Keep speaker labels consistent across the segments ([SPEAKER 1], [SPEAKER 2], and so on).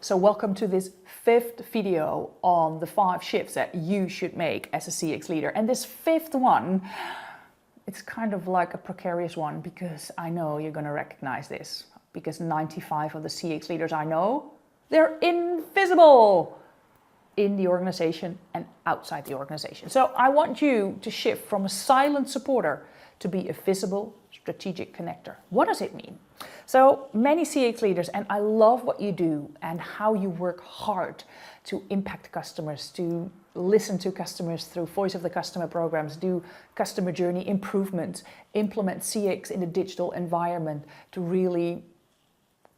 [SPEAKER 1] So welcome to this 5th video on the 5 shifts that you should make as a CX leader. And this 5th one, it's kind of like a precarious one because I know you're going to recognize this. Because 95 of the CX leaders I know, they're invisible in the organization and outside the organization. So I want you to shift from a silent supporter to be a visible strategic connector. What does it mean? So many CX leaders, and I love what you do and how you work hard to impact customers, to listen to customers through voice of the customer programs, do customer journey improvements, implement CX in the digital environment to really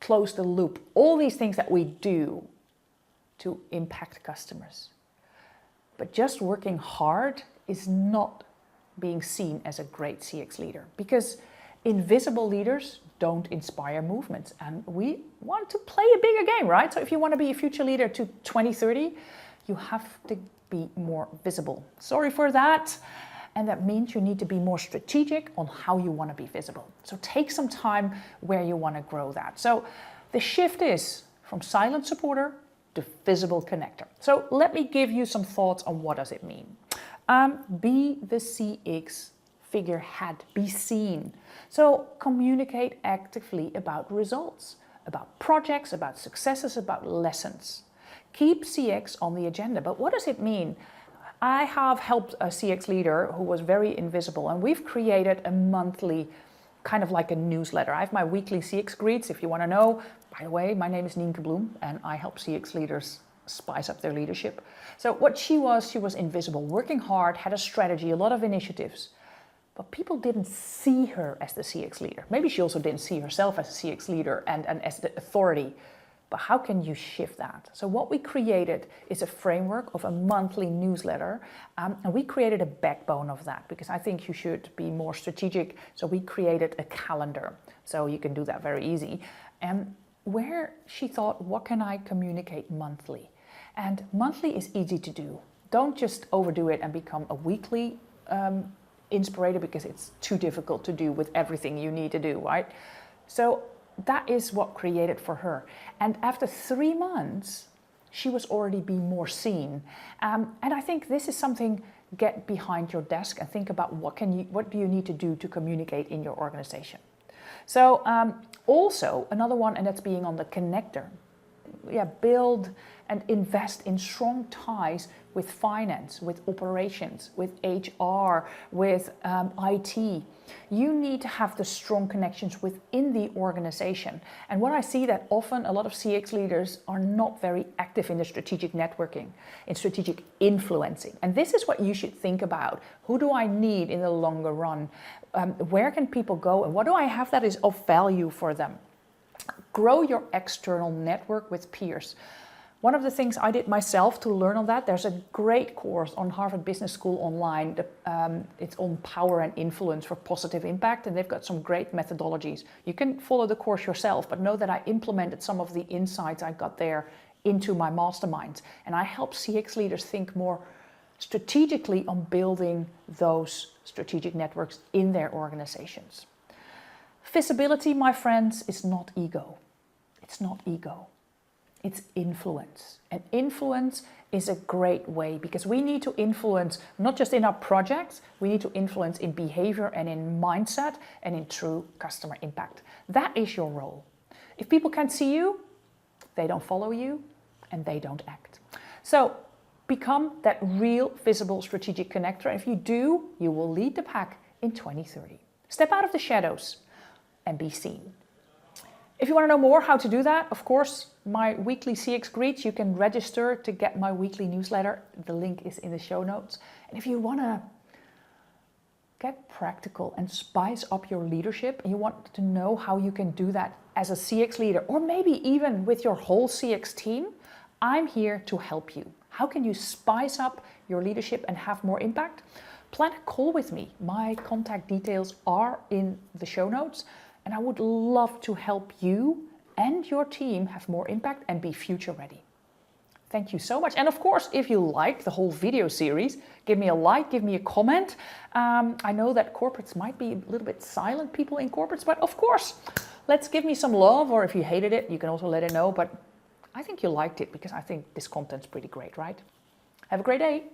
[SPEAKER 1] close the loop. All these things that we do to impact customers. But just working hard is not being seen as a great CX leader, because invisible leaders don't inspire movements, and we want to play a bigger game, right? So if you want to be a future leader to 2030, you have to be more visible. Sorry for that. And that means you need to be more strategic on how you want to be visible. So take some time where you want to grow that. So the shift is from silent supporter to visible connector. So let me give you some thoughts on what does it mean. Be the CX figurehead, be seen. So communicate actively about results, about projects, about successes, about lessons. Keep CX on the agenda. But what does it mean? I have helped a CX leader who was very invisible, and we've created a monthly, kind of like a newsletter. I have my weekly CX greets, if you want to know. By the way, my name is Nienke Bloem, and I help CX leaders spice up their leadership. So what she was invisible, working hard, had a strategy, a lot of initiatives. But people didn't see her as the CX leader. Maybe she also didn't see herself as a CX leader and as the authority. But how can you shift that? So what we created is a framework of a monthly newsletter. And we created a backbone of that because I think you should be more strategic. So we created a calendar. So you can do that very easy. And where she thought, what can I communicate monthly? And monthly is easy to do. Don't just overdo it and become a weekly inspirator, because it's too difficult to do with everything you need to do, right? So that is what created for her. And after 3 months, she was already being more seen. And I think this is something, get behind your desk and think about what do you need to do to communicate in your organization. So also another one, and that's being on the connector. Yeah, build and invest in strong ties with finance, with operations, with HR, with IT. You need to have the strong connections within the organization. And what I see that often a lot of CX leaders are not very active in the strategic networking, in strategic influencing. And this is what you should think about. Who do I need in the longer run? Where can people go? And what do I have that is of value for them? Grow your external network with peers. One of the things I did myself to learn on that, there's a great course on Harvard Business School online. It's on power and influence for positive impact, and they've got some great methodologies. You can follow the course yourself, but know that I implemented some of the insights I got there into my masterminds. And I help CX leaders think more strategically on building those strategic networks in their organizations. Visibility, my friends, is not ego. It's not ego. It's influence. And influence is a great way, because we need to influence not just in our projects, we need to influence in behavior and in mindset and in true customer impact. That is your role. If people can't see you, they don't follow you and they don't act. So become that real visible strategic connector. If you do, you will lead the pack in 2030. Step out of the shadows and be seen. If you want to know more how to do that, of course, my weekly CX greets, you can register to get my weekly newsletter. The link is in the show notes. And if you want to get practical and spice up your leadership, and you want to know how you can do that as a CX leader, or maybe even with your whole CX team, I'm here to help you. How can you spice up your leadership and have more impact? Plan a call with me. My contact details are in the show notes. And I would love to help you and your team have more impact and be future ready. Thank you so much. And of course, if you like the whole video series, give me a like, give me a comment. I know that corporates might be a little bit silent, people in corporates, but of course, let's give me some love, or if you hated it, you can also let it know. But I think you liked it because I think this content's pretty great, right? Have a great day.